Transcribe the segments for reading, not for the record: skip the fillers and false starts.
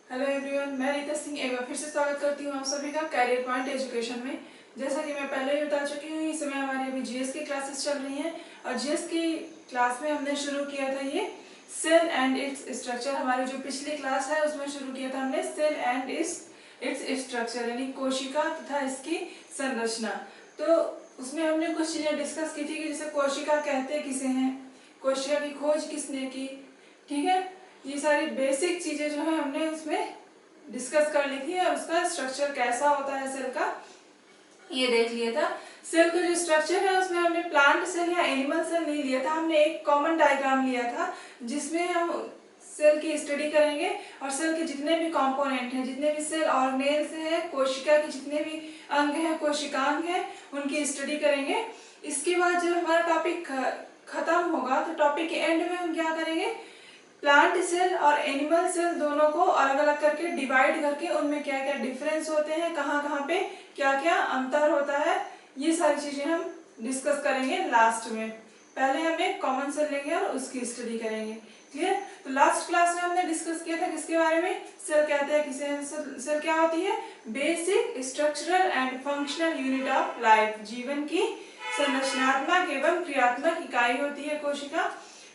Hello everyone, मैं रीता सिंह एक बार फिर से स्वागत करती हूँ आप सभी का कैरियर पॉइंट एजुकेशन में। जैसा कि मैं पहले ही बता चुकी हूँ, इस समय हमारी अभी जीएस की क्लासेस चल रही हैं और जीएस की क्लास में हमने शुरू किया था ये सेल एंड इट्स स्ट्रक्चर। हमारी जो पिछली क्लास है उसमें शुरू किया था हमने सेल एंड इट्स स्ट्रक्चर यानी कोशिका तथा इसकी संरचना। तो उसमें हमने कुछ चीजें डिस्कस की थी कि जैसे कोशिका कहते किसे हैं, कोशिका की खोज किसने की, ठीक है। ये सारी बेसिक चीजें जो है हमने उसमें डिस्कस कर ली थी और उसका स्ट्रक्चर कैसा होता है सेल का ये देख लिया था। सेल का जो स्ट्रक्चर है उसमें हमने प्लांट सेल या एनिमल सेल नहीं लिया था, हमने एक कॉमन डायग्राम लिया था जिसमें हम सेल की स्टडी करेंगे और सेल के जितने भी कंपोनेंट हैं, जितने भी सेल ऑर्गेनेल्स हैं, कोशिका के जितने भी अंग हैं, कोशिकांग हैं, उनकी स्टडी करेंगे। इसके बाद जब हमारा टॉपिक खत्म होगा तो टॉपिक के एंड में हम क्या करेंगे, प्लांट सेल और एनिमल सेल दोनों को अलग अलग करके डिवाइड करके उनमें क्या क्या डिफरेंस होते हैं, कहाँ कहाँ पे क्या क्या अंतर होता है, ये सारी चीजें हम डिस्कस करेंगे लास्ट में। पहले हम एक कॉमन सेल लेंगे और उसकी स्टडी करेंगे। क्लियर? तो लास्ट क्लास में हमने डिस्कस किया था किसके बारे में, सेल कहते हैं किसे। सेल क्या होती है, basic structural and functional unit of life, जीवन की संरचनात्मक एवं क्रियात्मक इकाई होती है कोशिका।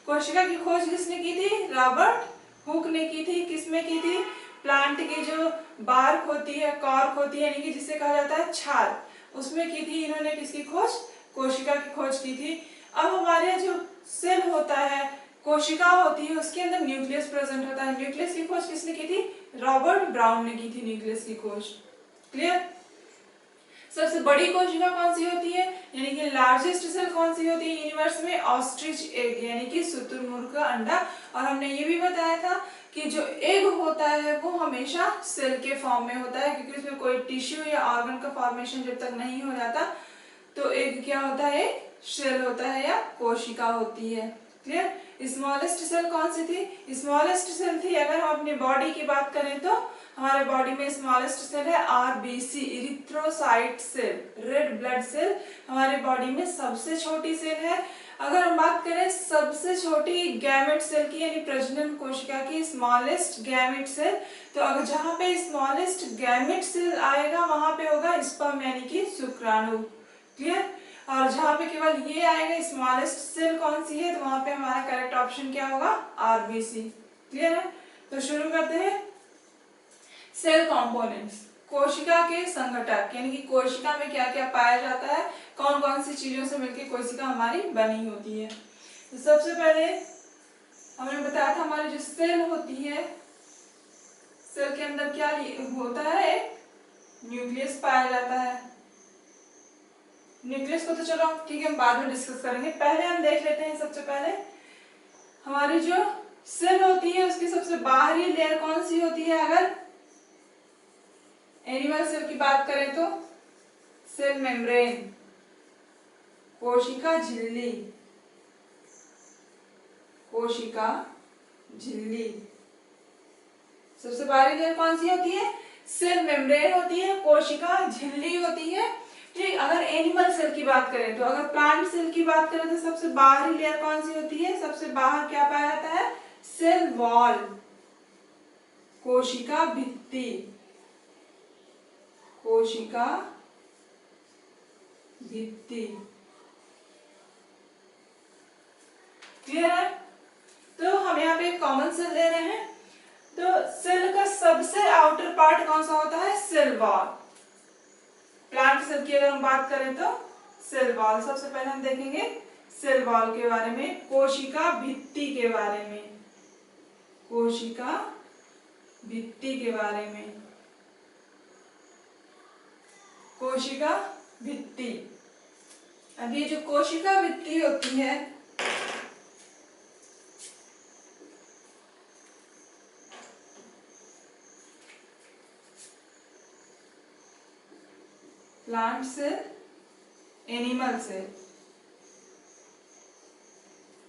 कोशिका की खोज किसने की थी, रॉबर्ट हुक ने की थी। किसमें की थी, प्लांट की जो बार्क होती है, कॉर्क होती है, यानी कि जिसे कहा जाता है छाल, उसमें की थी इन्होंने किसकी खोज, कोशिका की खोज की थी। अब हमारे जो सेल होता है, कोशिका होती है, उसके अंदर न्यूक्लियस प्रेजेंट होता है। न्यूक्लियस की खोज किसने की थी, रॉबर्ट ब्राउन ने की थी न्यूक्लियस की खोज। क्लियर? सबसे बड़ी कोशिका कौन सी होती है, यानी कि लार्जेस्ट सेल कौन सी होती है यूनिवर्स में, ऑस्ट्रिच एग यानी कि शुतुरमुर्ग का अंडा। और हमने ये भी बताया था कि जो एग होता है वो हमेशा सेल के फॉर्म में होता है, क्योंकि उसमें कोई टिश्यू या ऑर्गन का फॉर्मेशन जब तक नहीं हो जाता तो एग क्या होता है, सेल होता है या कोशिका होती है। क्लियर? स्मॉलेस्ट सेल कौन सी थी, स्मॉलेस्ट सेल थी, अगर हम अपनी बॉडी की बात करें तो हमारे बॉडी में स्मॉलेस्ट सेल है RBC, erythrocyte cell, red blood cell हमारे बॉडी में सबसे छोटी सेल है। अगर हम बात करें सबसे छोटी गैमेट सेल की यानी प्रजनन कोशिका की, स्मॉलेस्ट गैमेट सेल, तो अगर जहां पे स्मॉलेस्ट गैमेट सेल आएगा वहां पे होगा स्पर्म यानी कि शुक्राणु। क्लियर? और जहां पे केवल ये आएगा स्मॉलेस्ट सेल कौन सी है, तो वहां पे हमारा करेक्ट ऑप्शन क्या होगा, आरबीसी। क्लियर है? तो शुरू करते हैं। सेल कंपोनेंट्स, कोशिका के संघटक, यानी कि कोशिका में क्या क्या पाया जाता है, कौन कौन सी चीजों से मिलकर कोशिका हमारी बनी होती है। तो सबसे पहले हमने बताया था हमारी जो सेल होती है, सेल के अंदर क्या होता है, न्यूक्लियस पाया जाता है। न्यूक्लियस को तो चलो ठीक है हम बाद में डिस्कस करेंगे, पहले हम देख लेते हैं। सबसे पहले हमारी जो सेल होती है उसकी सबसे बाहरी लेयर कौन सी होती है, अगर एनिमल सेल की बात करें तो सेल मेम्ब्रेन, कोशिका झिल्ली, कोशिका झिल्ली। सबसे बाहरी लेयर कौन सी होती है, सेल मेम्ब्रेन होती है, कोशिका झिल्ली होती है। ठीक, अगर एनिमल सेल की बात करें तो, अगर प्लांट सेल की बात करें तो सबसे बाहरी लेयर कौन सी होती है, सबसे बाहर क्या पाया जाता है, सेल वॉल, कोशिका भित्ति, कोशिका भित्ति। क्लियर है? तो हम यहाँ पे कॉमन सेल ले रहे हैं। तो सेल का सबसे आउटर पार्ट कौन सा होता है, सेल वॉल। प्लांट सेल की अगर हम बात करें तो सेल वॉल। सबसे पहले हम देखेंगे सेल वॉल के बारे में, कोशिका भित्ति के बारे में, कोशिका भित्ति के बारे में, कोशिका भित्ति। अब ये जो कोशिका भित्ति होती है, प्लांट सेल, एनिमल सेल,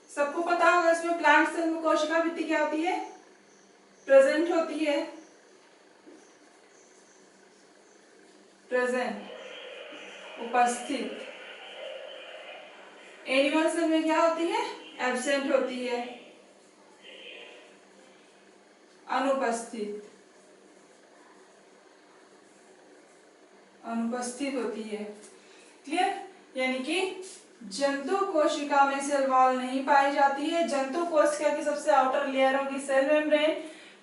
सबको पता होगा इसमें प्लांट सेल में कोशिका भित्ति क्या होती है, प्रेजेंट होती है, प्रेजेंट, उपस्थित। एनिमल सेल में क्या होती है, एब्सेंट होती है, अनुपस्थित। अनुपस्थित होती है। क्लियर? यानी कि जंतु कोशिका में सेल वॉल नहीं पाई जाती है। जंतु कोशिका की सबसे आउटर लेयर होगी सेल मेम्ब्रेन।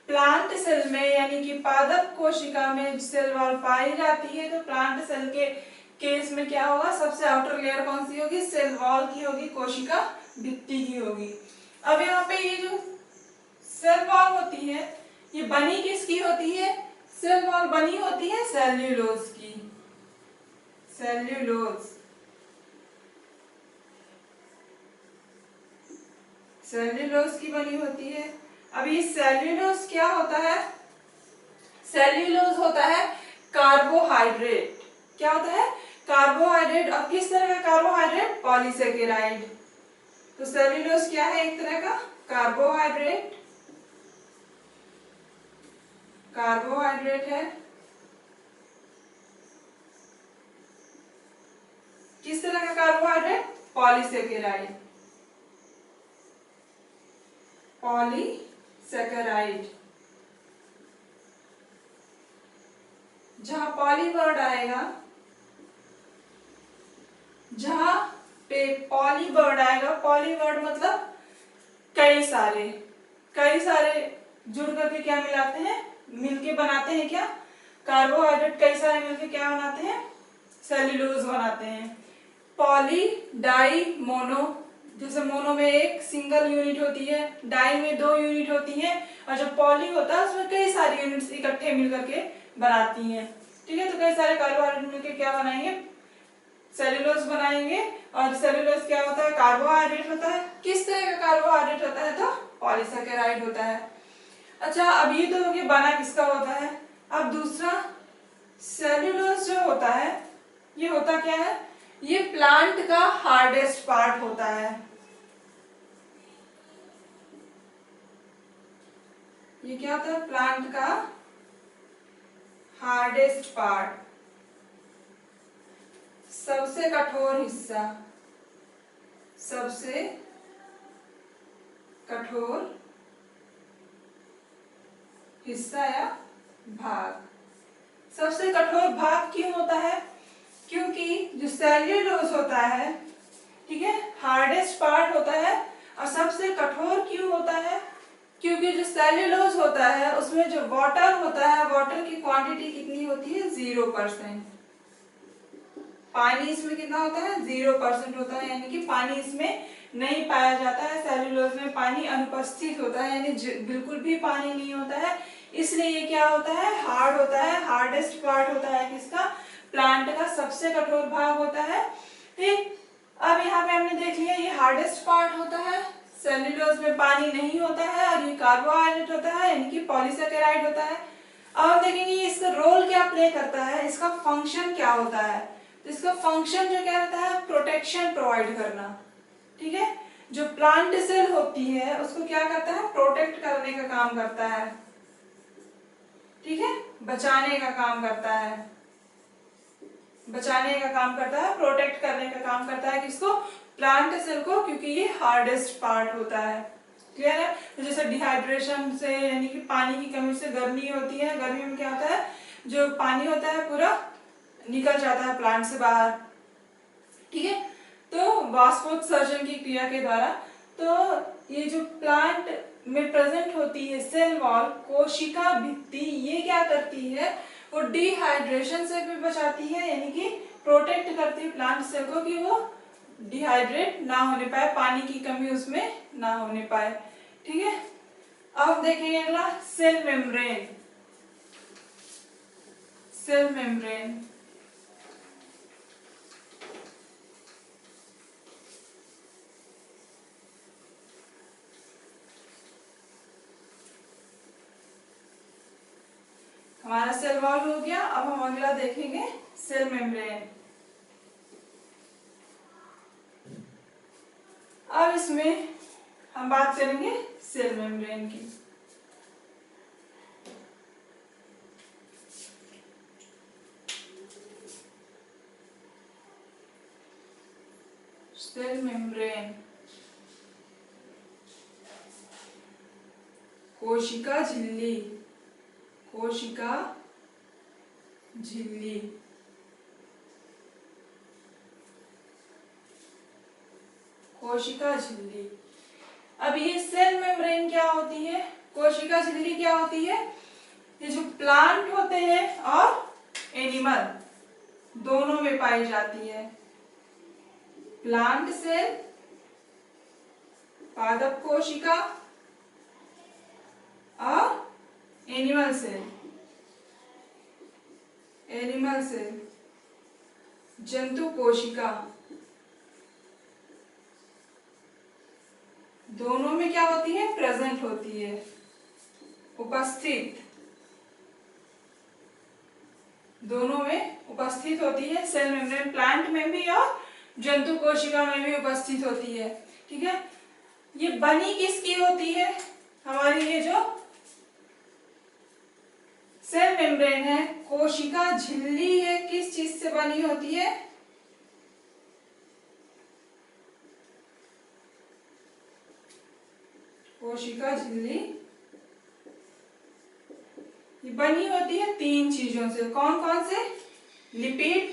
प्लांट सेल में यानी कि पादप कोशिका में सेल वॉल पाई जाती है। तो प्लांट सेल के केस में क्या होगा, सबसे आउटर लेयर कौन सी होगी, सेल वॉल की होगी, कोशिका भित्ति की होगी। अब यहाँ पे ये जो सेल वॉल होती है ये बनी किसकी होती है, सेल वॉल बनी होती है सेल्यूलोज की, सेल्यूलोज, सेल्यूलोज की बनी होती है। अब ये सेल्यूलोज क्या होता है, सेल्यूलोज होता है कार्बोहाइड्रेट। क्या होता है, कार्बोहाइड्रेट। और किस तरह का कार्बोहाइड्रेट, पॉलीसेकेराइड। तो सेल्यूलोज क्या है, एक तरह का कार्बोहाइड्रेट, कार्बोहाइड्रेट है। किस तरह का कार्बोहाइड्रेट, पॉलीसेकेराइड, पॉलीसेकेराइड। जहां पॉली वर्ड आएगा, जहां पे पॉली वर्ड आएगा, पॉली वर्ड मतलब कई सारे, कई सारे जुड़ करके क्या मिलाते हैं, मिलके बनाते हैं क्या, कार्बोहाइड्रेट कई सारे मिलके क्या बनाते हैं, सेल्यूलोज बनाते हैं। Poly, di, mono. जैसे मोनो में एक सिंगल यूनिट होती है, डाई में 2 यूनिट होती है, और जो पॉली होता है उसमें कई सारी यूनिट्स इकट्ठे मिलकर के बनाती हैं। ठीक है, तो कई सारे कार्बोहाइड्रेट मिलकर क्या बनाएंगे, सेल्यूलोज बनाएंगे। और सेल्यूलोज क्या होता है, कार्बोहाइड्रेट होता है। किस तरह का कार्बोहाइड्रेट होता है, तो पॉलीसेकेराइड होता है। अच्छा, अब ये तो हो गया बना किसका होता है। अब दूसरा, सेल्यूलोज जो होता है ये होता क्या है, ये प्लांट का हार्डेस्ट पार्ट होता है। ये क्या होता है, प्लांट का हार्डेस्ट पार्ट, सबसे कठोर हिस्सा, सबसे कठोर हिस्सा या भाग। सबसे कठोर भाग क्यों होता है, क्योंकि जो सेल्यूलोज होता है, ठीक है, हार्डेस्ट पार्ट होता है। और सबसे कठोर क्यों होता है, क्योंकि जो सेल्यूलोज होता है उसमें जो वाटर होता है, वाटर की क्वांटिटी कितनी होती है, 0%। पानी इसमें कितना होता है, 0% होता है, यानी कि पानी इसमें नहीं पाया जाता है। सेल्यूलोज में पानी अनुपस्थित होता है, यानी बिल्कुल भी पानी नहीं होता है। इसलिए ये क्या होता है, हार्ड होता है, हार्डेस्ट पार्ट होता है किसका, प्लांट का सबसे कठोर भाग होता है। ठीक, अब यहाँ पे हमने देख लिया ये हार्डेस्ट पार्ट होता है, सेल्यूलोज में पानी नहीं होता है, और ये कार्बोहाइड्रेट होता है यानी कि पॉलीसेकेराइड होता है। अब हम देखेंगे इसका रोल क्या प्ले करता है, इसका फंक्शन क्या होता है। तो इसका फंक्शन जो क्या रहता है, प्रोटेक्शन प्रोवाइड करना। ठीक है, जो प्लांट सेल होती है उसको क्या करता है, प्रोटेक्ट करने का काम करता है। ठीक है, बचाने का काम करता है, बचाने का काम करता है, प्रोटेक्ट करने का काम करता है किसको, प्लांट सेल को, क्योंकि ये हार्डेस्ट पार्ट होता है। क्लियर है। तो जैसे डिहाइड्रेशन से यानी कि पानी की कमी से गर्मी होती है, गर्मी में क्या होता है, जो पानी होता है पूरा निकल जाता है प्लांट से बाहर। ठीक है, तो वाष्पोत्सर्जन की क्रिया के द्वारा। तो ये जो प्लांट में प्रेजेंट होती है सेल वॉल, कोशिका भित्ति, ये क्या करती है, वो डिहाइड्रेशन से भी बचाती है, यानी कि प्रोटेक्ट करती है प्लांट सेल को कि वो डिहाइड्रेट ना होने पाए, पानी की कमी उसमें ना होने पाए। ठीक है, अब देखेंगे अगला, सेल मेम्ब्रेन। सेल मेम्ब्रेन हमारा सेल वॉल हो गया। अब हम अगला देखेंगे सेल मेम्ब्रेन। अब इसमें हम बात करेंगे सेल मेम्ब्रेन की। सेल मेम्ब्रेन, कोशिका झिल्ली, कोशिका झिल्ली। कोशिका झिल्ली। अब ये सेल मेम्ब्रेन क्या होती है, कोशिका झिल्ली क्या होती है, ये जो प्लांट होते हैं और एनिमल दोनों में पाई जाती है। प्लांट सेल, पादप कोशिका और एनिमल सेल, जंतु कोशिका, दोनों में क्या होती है, प्रेजेंट होती है, उपस्थित, दोनों में उपस्थित होती है। सेल मेम्ब्रेन प्लांट में भी और जंतु कोशिका में भी उपस्थित होती है। ठीक है, ये बनी किसकी होती है, हमारी ये जो सेल मेम्ब्रेन है, कोशिका झिल्ली है, किस चीज से बनी होती है, कोशिका झिल्ली ये बनी होती है तीन चीजों से। कौन कौन से, lipid,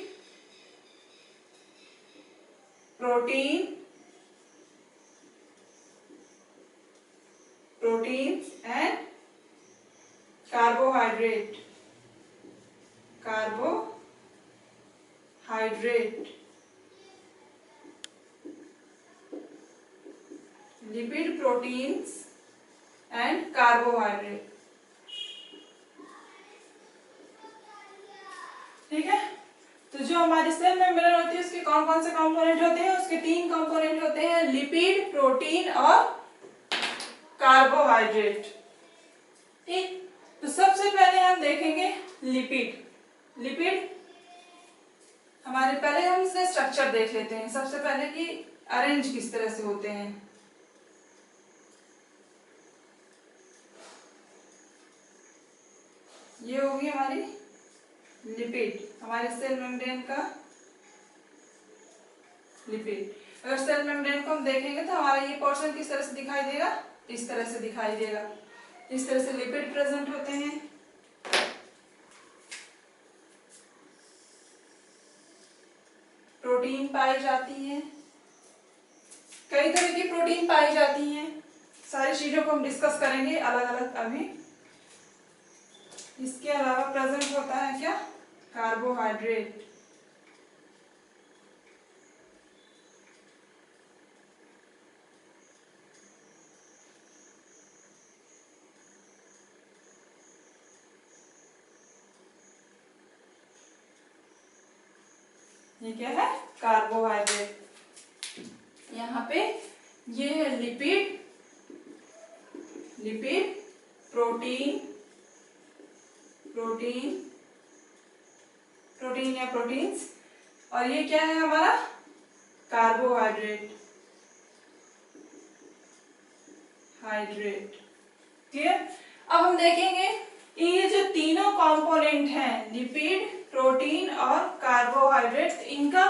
proteins and carbohydrate, lipid, proteins and carbohydrate. ठीक है, तो जो हमारी सेल मेम्ब्रेन होती है उसके कौन कौन से कंपोनेंट होते हैं, उसके तीन कंपोनेंट होते हैं, लिपिड, प्रोटीन और कार्बोहाइड्रेट। ठीक, तो सबसे पहले हम देखेंगे लिपिड हमारे, पहले हम इसका स्ट्रक्चर देख लेते हैं सबसे पहले कि अरेंज किस तरह से होते हैं। ये होगी हमारी लिपिड, हमारे सेल मेम्ब्रेन का लिपिड। अगर सेल मेम्ब्रेन को हम देखेंगे तो हमारा ये पोर्शन किस तरह से दिखाई देगा, इस तरह से दिखाई देगा। इस तरह से लिपिड प्रेजेंट होते हैं। प्रोटीन पाई जाती है, कई तरह की प्रोटीन पाई जाती हैं, सारी चीजों को हम डिस्कस करेंगे अलग अलग अभी। इसके अलावा प्रेजेंट होता है क्या, कार्बोहाइड्रेट। ये क्या है, कार्बोहाइड्रेट। यहाँ पे ये है लिपिड, प्रोटीन या प्रोटीन्स, और ये क्या है हमारा, कार्बोहाइड्रेट, क्लियर। अब हम देखेंगे ये जो तीनों कंपोनेंट हैं, लिपिड, प्रोटीन और कार्बोहाइड्रेट, इनका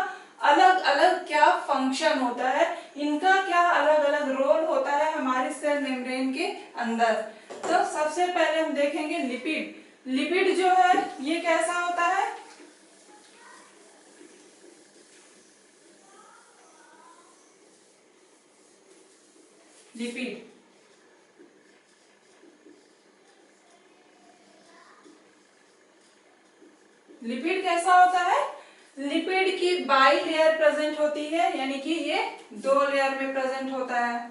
अलग अलग क्या फंक्शन होता है, इनका क्या अलग अलग रोल होता है हमारे सेल मेम्ब्रेन के अंदर। तो सबसे पहले हम देखेंगे लिपिड जो है ये कैसा होता है, लिपिड कैसा होता है, लिपिड की बाई लेयर प्रेजेंट होती है, यानी कि ये दो लेयर में प्रेजेंट होता है।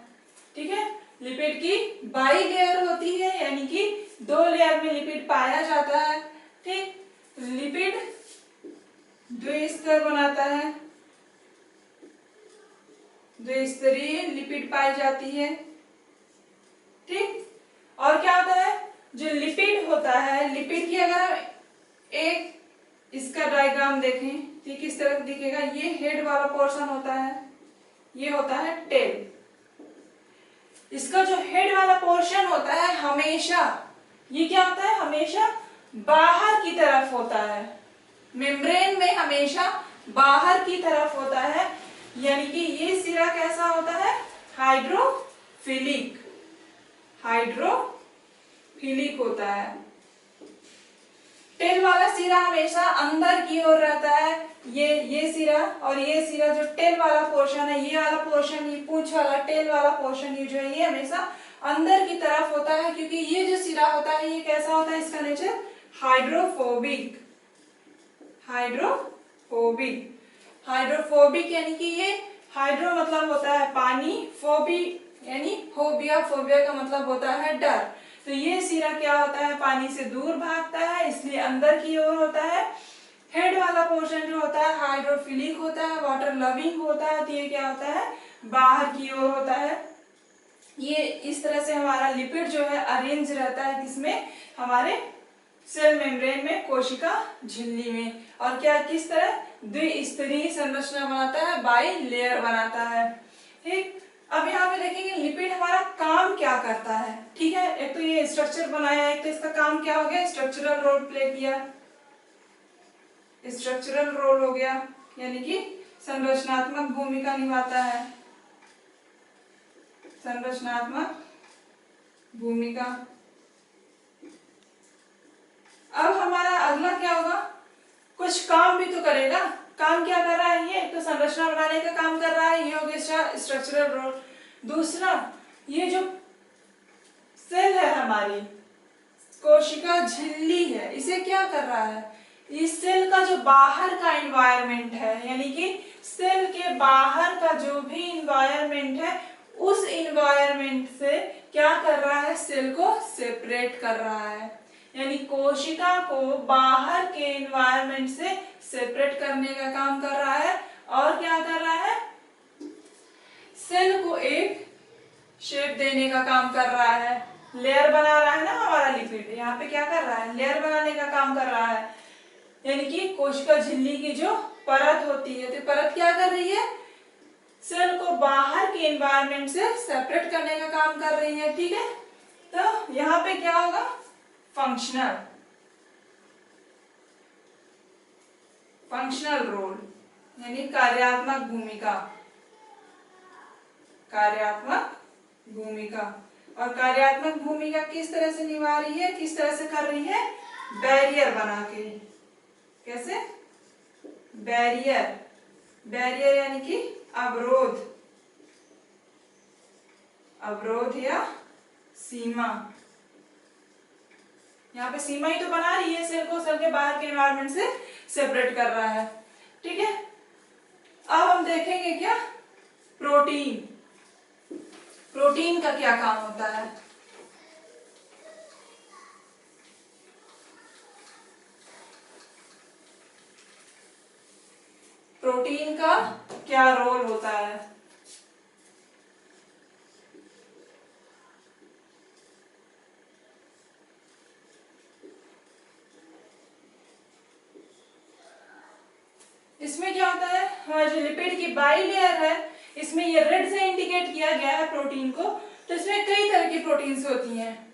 ठीक है, लिपिड की बाई लेयर होती है, यानी कि दो लेयर में लिपिड पाया जाता है। ठीक, लिपिड द्विस्तर बनाता है, द्विस्तरीय लिपिड पाई जाती है। ठीक, और क्या होता है, जो लिपिड होता है, लिपिड की अगर हम एक इसका डायग्राम देखें तो किस तरह दिखेगा, ये हेड वाला पोर्शन होता है, ये होता है टेल। इसका जो हेड वाला पोर्शन होता है हमेशा, ये क्या होता है, हमेशा बाहर की तरफ होता है, मेम्ब्रेन में हमेशा बाहर की तरफ होता है, यानी कि ये सिरा कैसा होता है, हाइड्रोफिलिक होता है। टेल वाला सिरा हमेशा अंदर की ओर रहता है। ये सिरा और ये सिरा, जो टेल वाला पोर्शन है, ये वाला पोर्शन, ये पूंछ वाला टेल वाला पोर्शन, ये जो है ये हमेशा अंदर की तरफ होता है, क्योंकि ये जो सिरा होता है ये कैसा होता है, इसका नेचर हाइड्रोफोबिक। हाइड्रोफोबिक हाइड्रोफोबिक यानी कि ये हाइड्रो मतलब होता है पानी, फोबी यानी फोबिया, फोबिया का मतलब होता है डर। तो ये सिरा क्या होता है, पानी से दूर भागता है, इसलिए अंदर की ओर होता है। हेड वाला पोर्शन जो होता है हाइड्रोफिलिक होता है, वाटर लविंग होता है, तो ये क्या होता है, बाहर की ओर होता है। ये इस तरह से हमारा लिपिड जो है अरेंज रहता है, किसमें, हमारे सेल मेम्ब्रेन में, कोशिका झिल्ली में। और क्या किस तरह द्विस्तरीय संरचना बनाता है, बाई लेयर बनाता है। ठीक, अब यहाँ पे देखेंगे लिपिड हमारा काम क्या करता है। ठीक है, एक तो ये स्ट्रक्चर बनाया है, एक तो इसका काम क्या हो गया, स्ट्रक्चरल रोल प्ले किया, स्ट्रक्चरल रोल हो गया, यानी कि संरचनात्मक भूमिका निभाता है, संरचनात्मक भूमिका। अब हमारा अगला क्या होगा, कुछ काम भी तो करेगा। काम क्या कर रहा है, ये तो संरचना बनाने का काम कर रहा है, ये हो गया स्ट्रक्चरल रोल। दूसरा, ये जो सेल है हमारी कोशिका झिल्ली है, इसे क्या कर रहा है, इस सेल का जो बाहर का एनवायरनमेंट है, यानी कि सेल के बाहर का जो भी एनवायरनमेंट है, उस एनवायरनमेंट से क्या कर रहा है, सेल को सेपरेट कर रहा है। यानी कोशिका को बाहर के एनवायरनमेंट से सेपरेट करने का काम कर रहा है। और क्या कर रहा है, सेल को एक शेप देने का काम कर रहा है। लेयर बना रहा है ना हमारा लिपिड, यहाँ पे क्या कर रहा है, लेयर बनाने का काम कर रहा है। यानी कि कोशिका झिल्ली की जो परत होती है, तो परत क्या कर रही है, सेल को बाहर के एनवायरनमेंट से सेपरेट करने का काम कर रही है। ठीक है, तो यहाँ पे क्या होगा, फंक्शनल रोल, यानी कार्यात्मक भूमिका, कार्यात्मक भूमिका। और कार्यात्मक भूमिका किस तरह से निभा रही है, किस तरह से कर रही है, बैरियर बना के। कैसे, बैरियर, बैरियर यानी कि अवरोध, अवरोध या सीमा। यहाँ पे सीमा ही तो बना रही है, सेल को सेल के बाहर के एनवायरनमेंट से सेपरेट कर रहा है। ठीक है, अब हम देखेंगे क्या, प्रोटीन। प्रोटीन का क्या काम होता है, प्रोटीन का क्या रोल होता है। इसमें क्या होता है, हमारे जो लिपिड की बाई लेयर है, इसमें ये रेड से इंडिकेट किया गया है प्रोटीन को। तो इसमें कई तरह की प्रोटीन्स होती हैं।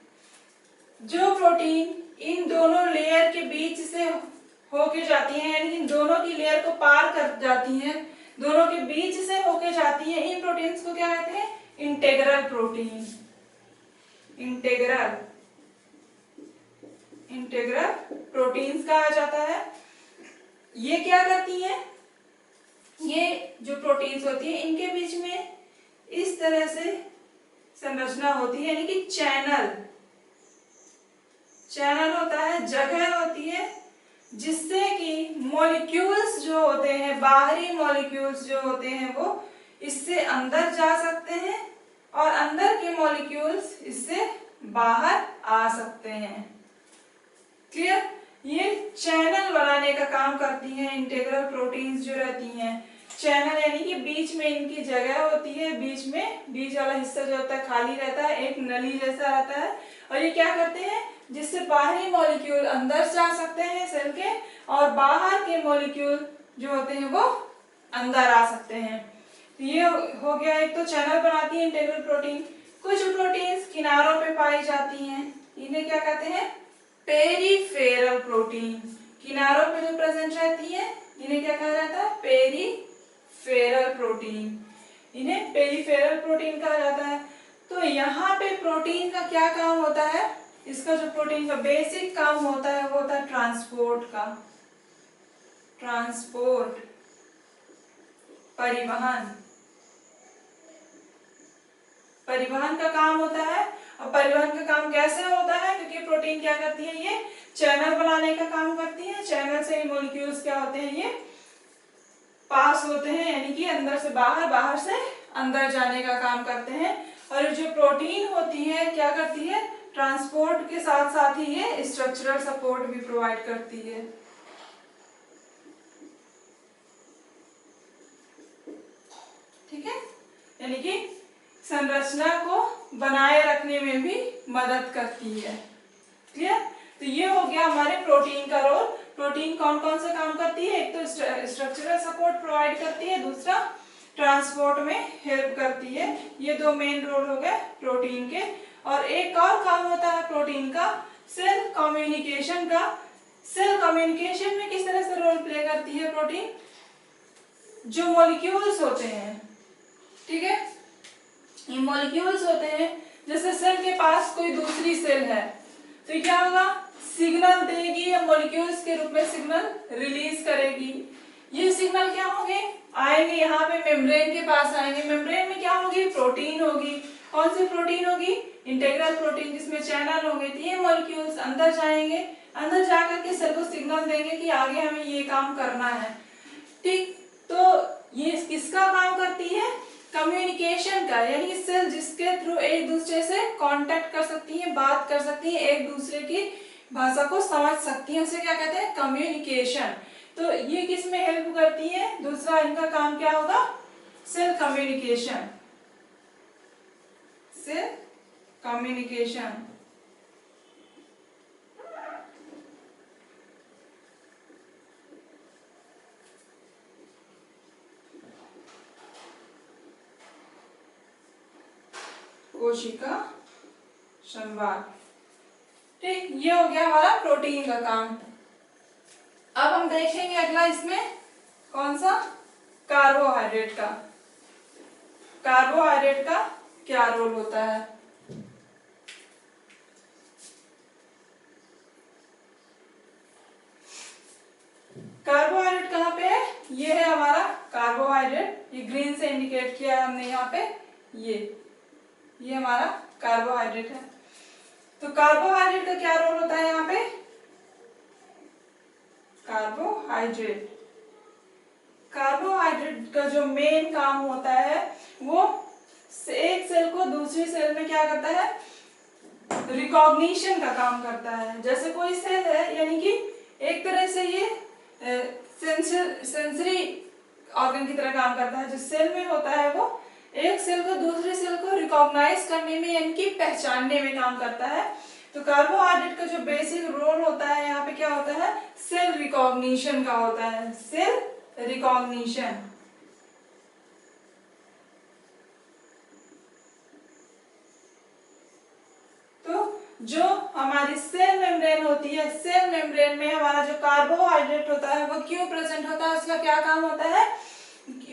जो प्रोटीन इन दोनों लेयर के बीच से होके जाती हैं, यानी इन दोनों की लेयर को पार कर जाती हैं, दोनों के बीच से होके जाती हैं, इन प्रोटीन्स को क्या कहते हैं, integral protein. Integral, integral proteins कहा जाता है। ये क्या करती हैं, ये जो प्रोटीन्स होती है इनके बीच में इस तरह से संरचना होती है, यानी कि चैनल, चैनल होता है, जगह होती है, जिससे कि मॉलिक्यूल्स जो होते हैं, बाहरी मॉलिक्यूल्स जो होते हैं, वो इससे अंदर जा सकते हैं और अंदर के मॉलिक्यूल्स इससे बाहर आ सकते हैं। क्लियर, ये चैनल बनाने का काम करती हैं इंटेग्रल प्रोटीन्स जो रहती हैं। चैनल यानी कि बीच में इनकी जगह होती है, बीच में, बीच वाला हिस्सा जो होता है खाली रहता है, एक नली जैसा रहता है। और ये क्या करते हैं, जिससे बाहरी मॉलिक्यूल अंदर जा सकते हैं सेल के, और बाहर के मॉलिक्यूल जो होते हैं वो अंदर आ सकते हैं। तो ये हो गया, एक तो चैनल बनाती है इंटेग्रल प्रोटीन। कुछ प्रोटीन्स किनारों पे पाई जाती हैं, इन्हें क्या कहते हैं, पेरीफेरल प्रोटीन। किनारों पे जो प्रेजेंट रहती है इन्हें क्या कहा जाता है, पेरीफेरल प्रोटीन। इन्हें पेरीफेरल प्रोटीन कहा जाता है। तो यहाँ पे प्रोटीन का क्या काम होता है, इसका जो प्रोटीन का बेसिक काम होता है वो होता है ट्रांसपोर्ट का, ट्रांसपोर्ट, परिवहन, परिवहन का काम होता है। और परिवहन का काम कैसे होता है, क्योंकि प्रोटीन क्या करती है, ये चैनल बनाने का काम करती है। चैनल से मॉलिक्यूल्स क्या होते हैं, ये पास होते हैं, यानी कि अंदर से बाहर, बाहर से अंदर जाने का काम करते हैं। और जो प्रोटीन होती है क्या करती है, ट्रांसपोर्ट के साथ साथ ही ये स्ट्रक्चरल सपोर्ट भी प्रोवाइड करती है। ठीक है, यानी कि संरचना को बनाए रखने में भी मदद करती है। क्लियर? तो ये हो गया हमारे प्रोटीन का रोल। प्रोटीन कौन कौन सा काम करती है, एक तो स्ट्रक्चरल सपोर्ट प्रोवाइड करती है, दूसरा ट्रांसपोर्ट में हेल्प करती है। ये दो मेन रोल हो गए प्रोटीन के। और एक और काम होता है प्रोटीन का, सेल कम्युनिकेशन का। सेल कम्युनिकेशन में किस तरह से रोल प्ले करती है प्रोटीन, जो मॉलिक्यूल्स होते हैं, ठीक है, ये मॉलिक्यूल्स होते हैं, जैसे सेल के पास कोई दूसरी सेल है तो क्या होगा, सिग्नल देगी या मॉलिक्यूल्स के रूप में सिग्नल रिलीज करेगी। ये सिग्नल क्या होंगे, आएंगे यहाँ पे मेम्ब्रेन के पास आएंगे। मेम्ब्रेन में क्या होगी, प्रोटीन होगी। कौन सी प्रोटीन होगी, इंटीग्रल प्रोटीन, जिसमें चैनल होंगे। तो ये मॉलिक्यूल्स अंदर जाएंगे, अंदर जाकर के सेल को सिग्नल देंगे कि आगे हमें ये काम करना है। ठीक, तो ये किसका काम करती है, कम्युनिकेशन का, यानी सेल जिसके थ्रू एक दूसरे से कांटेक्ट कर सकती है, बात कर सकती है, एक दूसरे की भाषा को समझ सकती है, उसे क्या कहते हैं, कम्युनिकेशन। तो ये किस में हेल्प करती है, दूसरा इनका काम क्या होगा, सेल कम्युनिकेशन, सेल कम्युनिकेशन। कोशिका संवाद। ठीक, ये हो गया हमारा प्रोटीन का काम। अब हम देखेंगे अगला इसमें कौन सा, कार्बोहाइड्रेट का। कार्बोहाइड्रेट का क्या रोल होता है। कार्बोहाइड्रेट कहाँ पे है, ये है हमारा कार्बोहाइड्रेट, ये ग्रीन से इंडिकेट किया है हमने यहाँ पे, ये हमारा कार्बोहाइड्रेट है। तो कार्बोहाइड्रेट का क्या रोल होता है यहाँ पे, कार्बोहाइड्रेट, कार्बोहाइड्रेट का जो मेन काम होता है वो एक सेल को दूसरी सेल में क्या करता है, रिकॉग्निशन का काम करता है। जैसे कोई सेल है, यानी कि एक तरह से ये सेंसरी ऑर्गन की तरह काम करता है। जो सेल में होता है वो एक सेल को दूसरे सेल को रिकॉग्नाइज करने में, यानी कि पहचानने में काम करता है। तो कार्बोहाइड्रेट का जो बेसिक रोल होता है यहाँ पे क्या होता है, सेल रिकॉग्निशन का होता है, सेल रिकॉग्निशन। तो जो हमारी सेल मेम्ब्रेन होती है, सेल मेम्ब्रेन में हमारा जो कार्बोहाइड्रेट होता है वो क्यों प्रेजेंट होता है, उसका क्या काम होता है,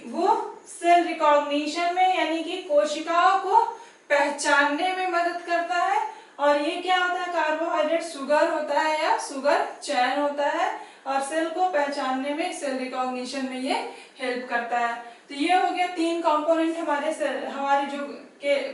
वो सेल रिकॉग्निशन में, यानी कि कोशिकाओं को पहचानने में मदद करता है। और ये क्या होता है, कार्बोहाइड्रेट शुगर होता है या शुगर चैन होता है, और सेल को पहचानने में, सेल रिकॉग्निशन में ये हेल्प करता है। तो ये हो गया तीन कंपोनेंट हमारे हमारी जो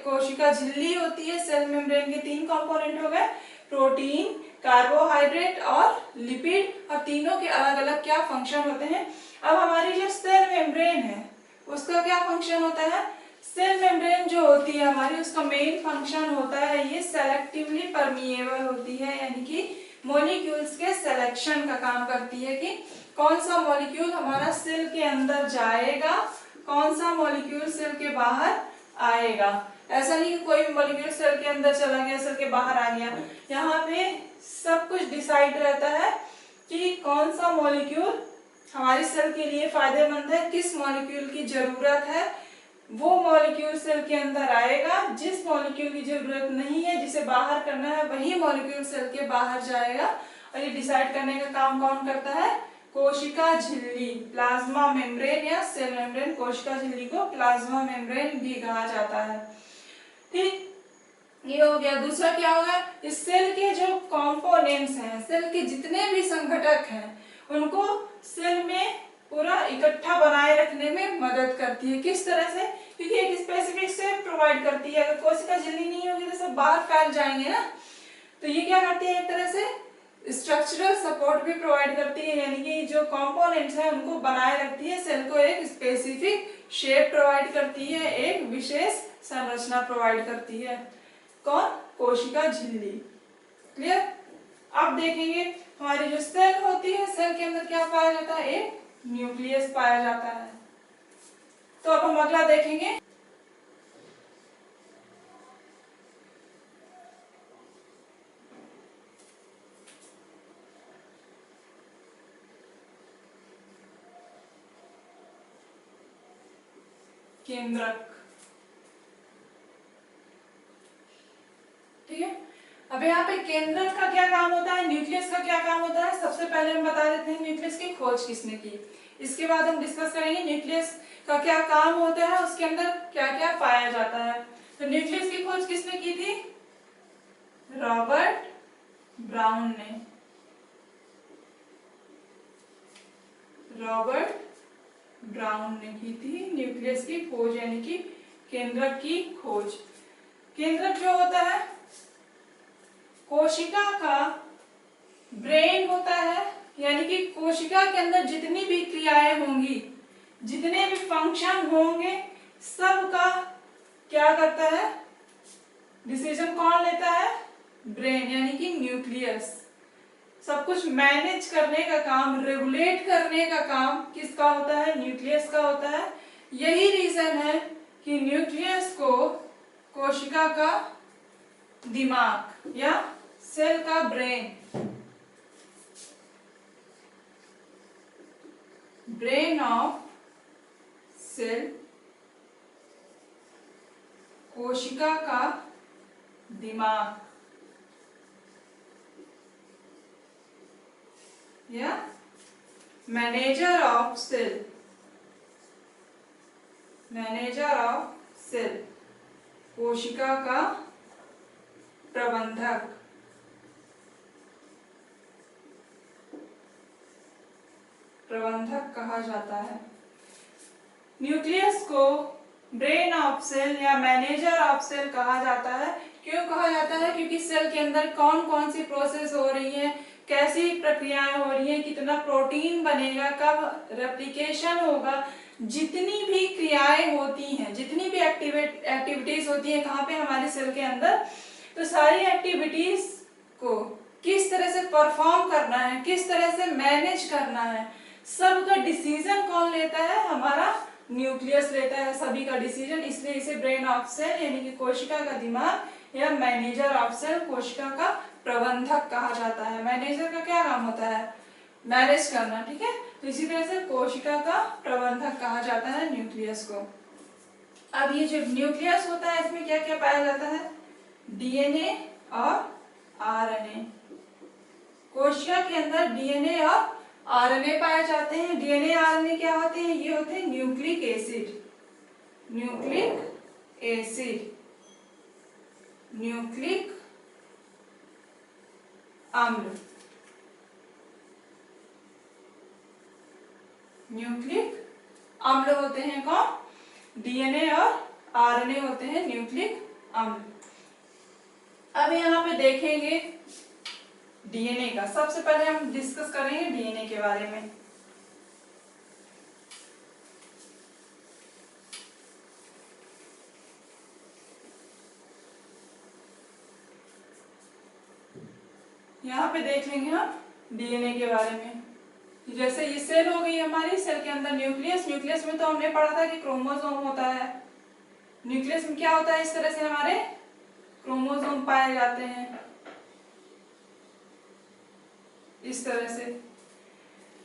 कोशिका झिल्ली होती है, सेल मेम्ब्रेन के तीन कंपोनेंट हो गए, प्रोटीन, कार्बोहाइड्रेट और लिपिड, और तीनों के अलग अलग क्या फंक्शन होते हैं। अब हमारी जो सेल मेम्ब्रेन है उसका क्या फंक्शन होता है, सेल मेम्ब्रेन जो होती है हमारी, उसका मेन फंक्शन होता है ये सेलेक्टिवली परमिएबल होती है, यानी कि मॉलिक्यूल्स के सिलेक्शन का काम करती है कि कौन सा मॉलिक्यूल हमारा सेल के अंदर जाएगा, कौन सा मॉलिक्यूल सेल के बाहर आएगा। ऐसा नहीं कि कोई भी मॉलिक्यूल सेल के अंदर चला गया, सेल के बाहर आ गया। यहाँ पे सब कुछ डिसाइड रहता है कि कौन सा मॉलिक्यूल हमारी सेल के लिए फायदेमंद है, किस मॉलिक्यूल की जरूरत है, वो मॉलिक्यूल सेल के अंदर आएगा। जिस मॉलिक्यूल की जरूरत नहीं है, जिसे बाहर करना है, वही मॉलिक्यूल सेल के बाहर जाएगा। और ये डिसाइड करने का काम कौन करता है, कोशिका झिल्ली, प्लाज्मा मेम्ब्रेन या सेल मेम्ब्रेन। कोशिका झिल्ली को प्लाज्मा मेम्ब्रेन भी कहा जाता है। ठीक, ये हो गया। दूसरा क्या होगा, इस सेल के जो कंपोनेंट्स हैं, सेल के जितने भी संघटक हैं, उनको सेल में पूरा इकट्ठा बनाए रखने में मदद करती है। किस तरह से, क्योंकि एक स्पेसिफिक शेप प्रोवाइड करती है। अगर कोशिका झिल्ली नहीं होगी तो सब बाहर फैल जाएंगे ना, तो ये क्या करती है, एक तरह से स्ट्रक्चरल सपोर्ट भी प्रोवाइड करती है, यानी कि जो कंपोनेंट्स हैं उनको बनाए रखती है, सेल को एक स्पेसिफिक शेप प्रोवाइड करती है, एक विशेष संरचना प्रोवाइड करती है। कौन, कोशिका झिल्ली। क्लियर। अब देखेंगे हमारी जो सेल होती है, सेल के अंदर क्या पाया जाता है, एक न्यूक्लियस पाया जाता है। तो अब हम अगला देखेंगे, केंद्रक। ठीक है। अब यहाँ पे केंद्रक का क्या काम होता है, न्यूक्लियस का क्या काम होता है, सबसे पहले हम बता देते हैं न्यूक्लियस की खोज किसने की। इसके बाद हम डिस्कस करेंगे न्यूक्लियस का क्या काम होता है, उसके अंदर क्या क्या पाया जाता है। तो न्यूक्लियस की खोज किसने की थी, रॉबर्ट ब्राउन ने। रॉबर्ट ब्राउन ने की थी न्यूक्लियस की खोज, यानी कि केंद्रक की खोज। केंद्रक जो होता है, कोशिका का ब्रेन होता है, यानी कि कोशिका के अंदर जितनी भी क्रियाएं होंगी, जितने भी फंक्शन होंगे, सबका क्या करता है, डिसीजन कौन लेता है, ब्रेन यानी कि न्यूक्लियस। सब कुछ मैनेज करने का काम, रेगुलेट करने का काम किसका होता है, न्यूक्लियस का होता है। यही रीजन है कि न्यूक्लियस को कोशिका का दिमाग या सेल का ब्रेन, ब्रेन ऑफ सेल, कोशिका का दिमाग या manager of cell, manager of cell, कोशिका का प्रबंधक, प्रबंधक कहा जाता है। न्यूक्लियस को ब्रेन ऑफ सेल या मैनेजर ऑफ सेल कहा जाता है। क्यों कहा जाता है, क्योंकि सेल के अंदर कौन कौन सी प्रोसेस हो रही है, कैसी प्रक्रियाएं हो रही हैं, कितना प्रोटीन बनेगा, कब रेप्लिकेशन होगा, जितनी भी क्रियाएं होती हैं, जितनी भी एक्टिविटीज होती हैं कहाँ पे, हमारे सेल के अंदर, तो सारी एक्टिविटीज को किस तरह से परफॉर्म करना है, किस तरह से मैनेज करना है, सबका डिसीजन कौन लेता है, हमारा न्यूक्लियस लेता है सभी का डिसीजन। इसलिए इसे ब्रेन ऑफ सेल यानी कि कोशिका का दिमाग या मैनेजर ऑफ सेल, कोशिका का प्रबंधक कहा जाता है। मैनेजर का क्या काम होता है, मैनेज करना। ठीक है, तो इसी तरह से कोशिका का प्रबंधक कहा जाता है न्यूक्लियस को। अब ये जो न्यूक्लियस होता है, इसमें क्या क्या पाया जाता है, डीएनए और आरएनए। कोशिका के अंदर डीएनए और आरएनए पाए जाते हैं। डीएनए आरएनए क्या होते हैं, ये होते हैं nucleic acid, nucleic acid, nucleic अम्ल, न्यूक्लिक अम्ल होते हैं कौन, डीएनए और आरएनए होते हैं न्यूक्लिक अम्ल। अब यहाँ पे देखेंगे डीएनए का, सबसे पहले हम डिस्कस करेंगे डीएनए के बारे में। यहाँ पे देख लेंगे हम डीएनए के बारे में। जैसे ये सेल हो गई हमारी, सेल के अंदर न्यूक्लियस, न्यूक्लियस में तो हमने पढ़ा था कि क्रोमोसोम होता है। न्यूक्लियस में क्या होता है, इस तरह से हमारे क्रोमोसोम पाए जाते हैं, इस तरह से।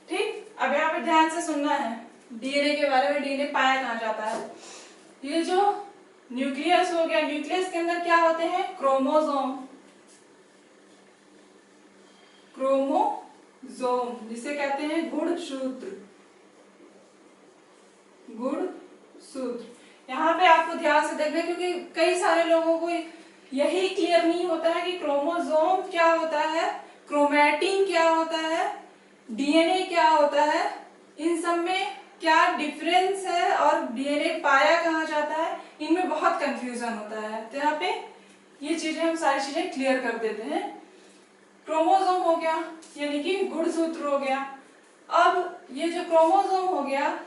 ठीक, अब यहाँ पे ध्यान से सुनना है डीएनए के बारे में। डीएनए पाया कहाँ जाता है, ये जो न्यूक्लियस हो गया, न्यूक्लियस के अंदर क्या होते हैं, क्रोमोसोम, क्रोमोसोम जिसे कहते हैं गुणसूत्र, गुणसूत्र। यहाँ पे आपको ध्यान से देखना, क्योंकि कई सारे लोगों को यही क्लियर नहीं होता है कि क्रोमोसोम क्या होता है, क्रोमैटिन क्या होता है, डीएनए क्या होता है, इन सब में क्या डिफरेंस है और डीएनए पाया कहाँ जाता है, इनमें बहुत कंफ्यूजन होता है। तो यहाँ पे ये चीजें हम सारी चीजें क्लियर कर देते हैं। क्रोमोसोम हो गया यानी कि गुणसूत्र हो गया। अब ये जो क्रोमोसोम हो गया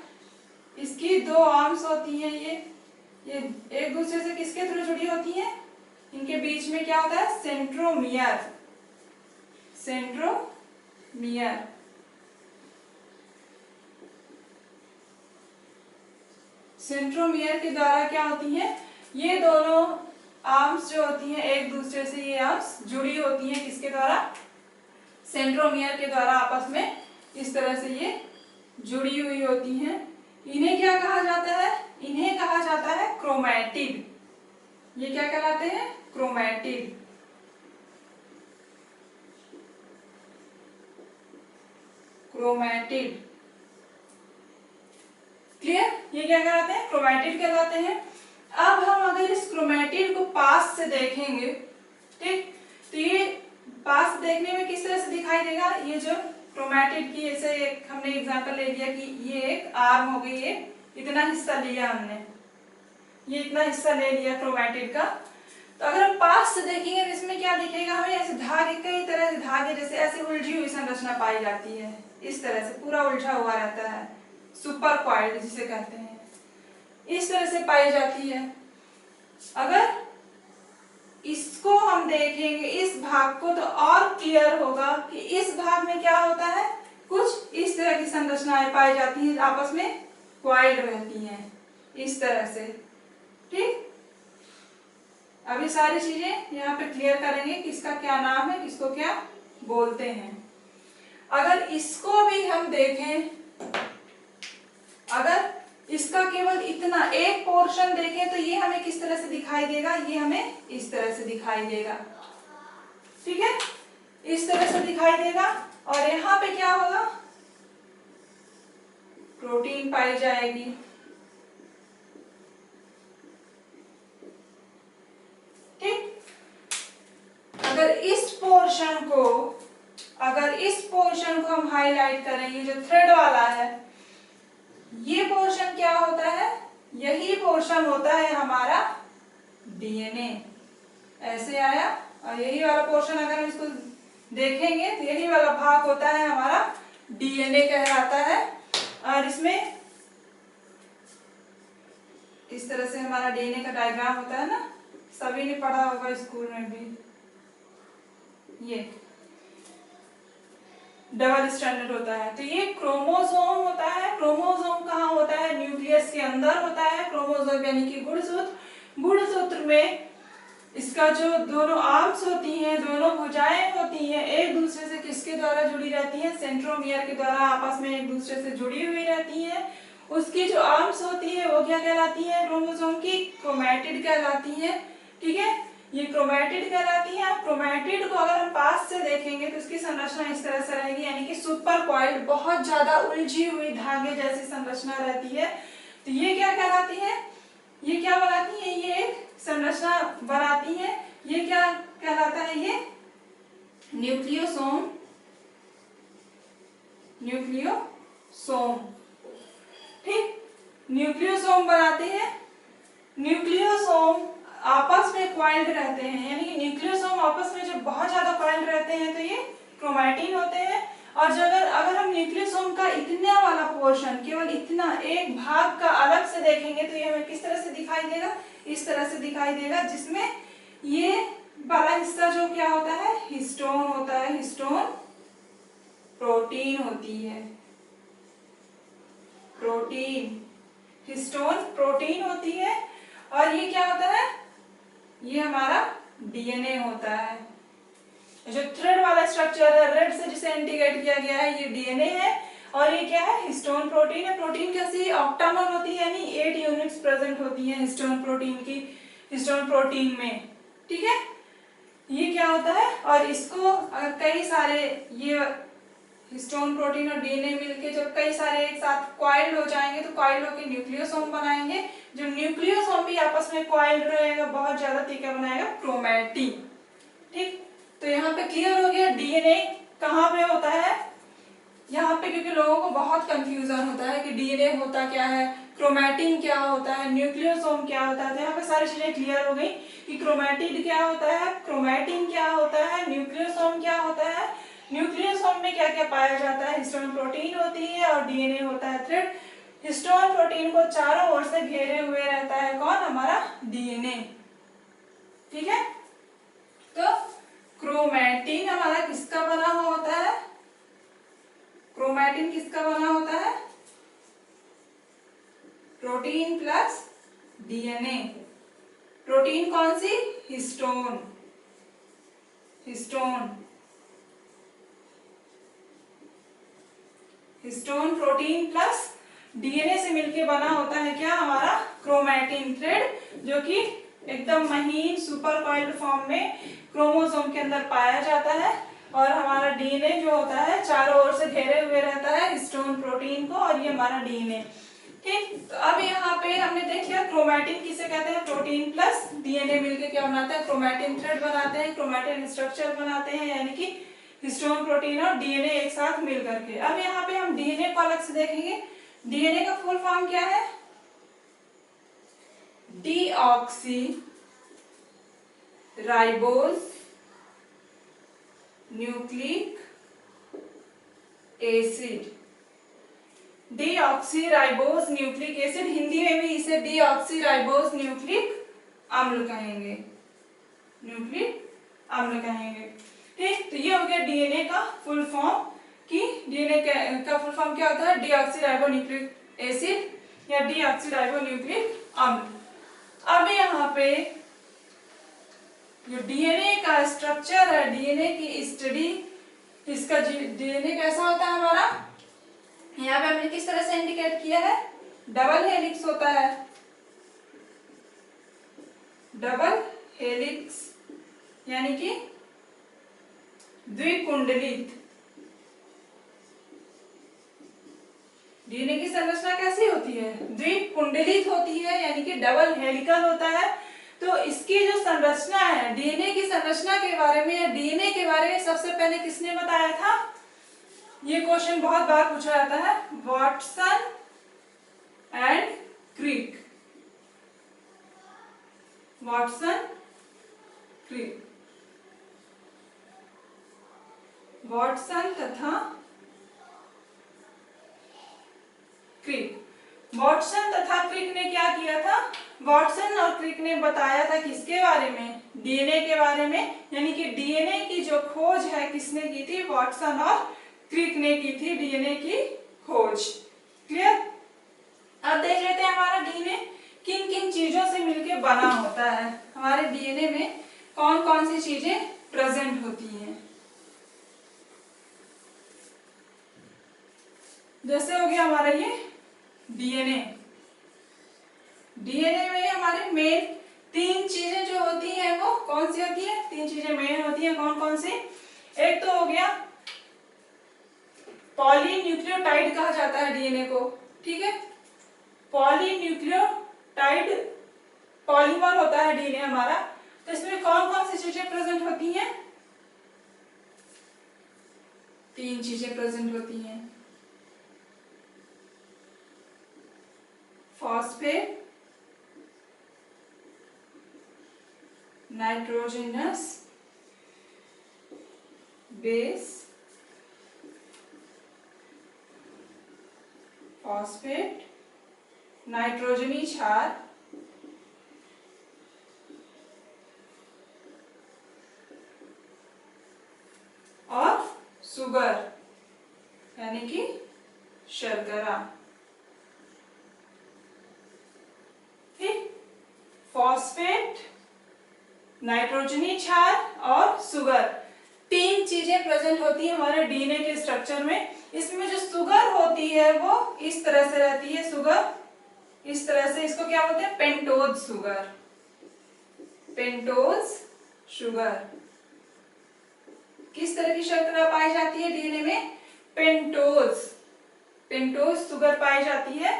इसकी दो आर्म्स होती हैं, ये एक दूसरे से किसके थ्रू जुड़ी होती हैं, इनके बीच में क्या होता है, सेंट्रोमियर। सेंट्रोमियर सेंट्रोमियर के द्वारा क्या होती हैं, ये दोनों आर्म्स जो होती हैं एक दूसरे से ये आर्म्स जुड़ी होती हैं, किसके द्वारा, सेंट्रोमियर के द्वारा आपस में इस तरह से ये जुड़ी हुई होती हैं। इन्हें क्या कहा जाता है, इन्हें कहा जाता है क्रोमैटिड। ये क्या कहलाते हैं, क्रोमैटिड। क्रोमैटिड क्लियर, ये क्या कहलाते हैं, क्रोमैटिड कहलाते हैं। अब हम अगर इस क्रोमैटिड को पास से देखेंगे, ठीक, तो ये पास देखने में किस तरह से दिखाई देगा, ये जो क्रोमैटिड की ऐसे एक हमने एग्जांपल ले लिया कि ये एक आर्म हो गई, ये इतना हिस्सा लिया हमने, ये इतना हिस्सा ले लिया क्रोमैटिड का। तो अगर हम पास से देखेंगे तो इसमें क्या दिखेगा हमें, ऐसे धागे, कई तरह से धागे जैसे ऐसे उलझी हुई संरचना पाई जाती है, इस तरह से पूरा उलझा हुआ रहता है, सुपर कॉइल्ड जिसे कहते हैं, इस तरह से पाई जाती है। अगर इसको हम देखेंगे इस भाग को तो और क्लियर होगा कि इस भाग में क्या होता है, कुछ इस तरह की संरचनाएं पाई जाती हैं, आपस में कॉइल्ड रहती हैं इस तरह से, ठीक। अभी सारी चीजें यहाँ पे क्लियर करेंगे कि इसका क्या नाम है, किसको क्या बोलते हैं। अगर इसको भी हम देखें, अगर इसका केवल इतना एक पोर्शन देखें तो ये हमें किस तरह से दिखाई देगा, ये हमें इस तरह से दिखाई देगा, ठीक है, इस तरह से दिखाई देगा। और यहाँ पे क्या होगा, प्रोटीन पाई जाएगी, ठीक। अगर इस पोर्शन को हम हाईलाइट करें, ये जो थ्रेड वाला है, ये पोर्शन क्या होता है, यही पोर्शन होता है हमारा डीएनए, ऐसे आया। और यही वाला पोर्शन अगर हम इसको देखेंगे तो यही वाला भाग होता है हमारा डीएनए कहलाता है। और इसमें इस तरह से हमारा डीएनए का डायग्राम होता है ना, सभी ने पढ़ा होगा स्कूल में भी, ये डबल स्टैंडर्ड होता है। तो ये क्रोमोसोम होता है। क्रोमोसोम कहाँ होता है, न्यूक्लियस के अंदर होता है क्रोमोसोम, यानी कि गुणसूत्र। गुणसूत्र में इसका जो दोनों आर्म्स होती हैं, दोनों भुजाएं होती हैं, एक दूसरे से किसके द्वारा जुड़ी रहती हैं, सेंट्रोमियर के द्वारा आपस में एक दूसरे से जुड़ी हुई रहती हैं। उसकी जो आर्म्स होती है वो क्या कहलाती है, क्रोमोसोम की क्रोमैटिड कहलाती है, ठीक है, ये क्रोमैटिड कहलाती है। क्रोमैटिड को अगर हम पास से देखेंगे तो इसकी संरचना इस तरह से रहेगी, यानी कि सुपर कॉइल्ड, बहुत ज्यादा उलझी हुई धागे जैसी संरचना रहती है। तो ये क्या कहलाती है, ये क्या बनाती है, ये एक संरचना बनाती है। ये क्या कहलाता है, ये न्यूक्लियोसोम। न्यूक्लियोसोम, ठीक, न्यूक्लियोसोम बनाते हैं। न्यूक्लियोसोम आपस में कॉइल्ड रहते हैं, यानी कि न्यूक्लियोसोम आपस में जब बहुत ज्यादा कॉइल्ड रहते हैं तो ये क्रोमैटिन होते हैं। और जब अगर हम न्यूक्लियोसोम का इतना वाला पोर्शन, केवल इतना एक भाग का अलग से देखेंगे तो ये हमें किस तरह से दिखाई देगा, इस तरह से दिखाई देगा, जिसमें ये वाला हिस्सा जो क्या होता है, हिस्टोन होता है, हिस्टोन प्रोटीन होती है, प्रोटीन, हिस्टोन प्रोटीन होती है। और ये क्या होता है, ये हमारा डीएनए होता है। जो थ्रेड वाला स्ट्रक्चर है, रेड से जिसे इंडिकेट किया गया है, ये डीएनए है। और ये क्या है, हिस्टोन प्रोटीन है। प्रोटीन कैसी ऑक्टामर होती है, यानी 8 यूनिट्स प्रेजेंट होती हैं हिस्टोन प्रोटीन की, हिस्टोन प्रोटीन में, ठीक है। ये क्या होता है, और इसको अगर कई सारे ये हिस्टोन प्रोटीन और डीएनए मिलके जब कई सारे एक साथ कॉइल्ड हो जाएंगे तो कॉइल्ड होकर न्यूक्लियोसोम बनाएंगे। जो न्यूक्लियोसोम भी आपस में कॉइल्ड रहेगा, बहुत ज्यादा तो क्या बनाएगा, क्रोमैटिन। ठीक, तो यहाँ पे क्लियर हो गया डीएनए कहाँ पे होता है यहाँ पे, क्योंकि लोगों को बहुत कंफ्यूजन होता है कि डीएनए होता क्या है, क्रोमैटिन क्या होता है, न्यूक्लियोसोम क्या होता है। तो यहाँ पे सारी चीजें क्लियर हो गई कि क्रोमैटिन क्या होता है, क्रोमैटिन क्या होता है, न्यूक्लियोसोम क्या होता है। न्यूक्लियोसोम में क्या क्या पाया जाता है, हिस्टोन प्रोटीन होती है और डीएनए होता है थ्रेड। हिस्टोन प्रोटीन को चारों ओर से घेरे हुए रहता है कौन, हमारा डीएनए। ठीक है, तो क्रोमैटिन हमारा किसका बना हुआ होता है, क्रोमैटिन किसका बना होता है, प्रोटीन प्लस डीएनए। प्रोटीन कौन सी, histone, histone, histone protein plus DNA से मिलके बना होता है क्या, हमारा क्रोमैटिन थ्रेड, जो कि एकदम महीन सुपर कॉइल्ड फॉर्म में क्रोमोसोम के अंदर पाया जाता है। और हमारा डीएनए जो होता है चारों ओर से घेरे हुए रहता है हिस्टोन प्रोटीन को, और ये हमारा डीएनए। ठीक, तो अब यहाँ पे हमने देख लिया क्रोमैटिन किसे कहते हैं, प्रोटीन प्लस डीएनए मिलके क्या बनाते हैं, क्रोमैटिन थ्रेड बनाते हैं, क्रोमैटिन स्ट्रक्चर बनाते हैं, यानी कि हिस्टोन प्रोटीन और डीएनए एक साथ मिल करके। अब यहाँ पे हम डीएनए को अलग से देखेंगे। डीएनए का फुल फॉर्म क्या है, deoxy ribose nucleic acid. Deoxy ribose nucleic acid, Hindi में भी इसे डीऑक्सी राइबोज न्यूक्लिक अम्ल कहेंगे, न्यूक्लिक अम्ल कहेंगे। ठीक, तो ये हो गया डीएनए का फुल फॉर्म कि डीएनए का फुल फॉर्म क्या होता है, डीऑक्सीराइबोन्यूक्लिक एसिड या डीऑक्सीराइबोन्यूक्लिक अम्ल। अब यहाँ पे जो डीएनए का स्ट्रक्चर है, डीएनए की स्टडी, इसका डीएनए कैसा होता है हमारा, यहाँ पे हमने किस तरह से इंडिकेट किया है, डबल हेलिक्स होता है, डबल हेलिक्स यानी कि द्विकुंडलित। डीएनए की संरचना कैसी होती है, द्विकुंडलित होती है, यानी कि डबल हेलिकल होता है। तो इसकी जो संरचना है, डीएनए की संरचना के बारे में या डीएनए के बारे में सबसे पहले किसने बताया था, ये क्वेश्चन बहुत बार पूछा जाता है, Watson and Crick, Watson Crick, Watson तथा क्रिक। वाटसन तथा क्रिक ने क्या किया था, वाटसन और क्रिक ने बताया था किसके बारे में, डीएनए के बारे में, यानी कि डीएनए की जो खोज है किसने की थी, वाटसन और क्रिक ने की थी डीएनए की खोज। क्लियर, अब देख लेते हैं हमारा डीएनए किन किन चीजों से मिलकर बना होता है, हमारे डीएनए में कौन कौन सी चीजें प्रेजेंट होती हैं। जैसे हो गया हमारा ये डीएनए, डीएनए में हमारे मेन तीन चीजें जो होती हैं वो कौन सी होती है, तीन चीजें मेन होती हैं, कौन कौन सी, एक तो हो गया पॉलीन्यूक्लियोटाइड कहा जाता है डीएनए को। ठीक है, पॉलीन्यूक्लियोटाइड पॉलीमर होता है डीएनए हमारा। तो इसमें कौन कौन सी चीजें प्रेजेंट होती हैं, तीन चीजें प्रेजेंट होती हैं, फॉस्फेट, नाइट्रोजनस बेस, फॉस्फेट, नाइट्रोजनी क्षार और सुगर यानी कि शर्करा। ठीक, फॉस्फेट, नाइट्रोजनी क्षार और सुगर, तीन चीजें प्रेजेंट होती है हमारे डीएनए के स्ट्रक्चर में। इसमें जो सुगर होती है वो इस तरह से रहती है, सुगर इस तरह से, इसको क्या बोलते हैं, पेंटोज सुगर, पेंटोज शुगर। किस तरह की शर्करा पाई जाती है डीएनए में, पेंटोज, पेंटोज शुगर पाई जाती है।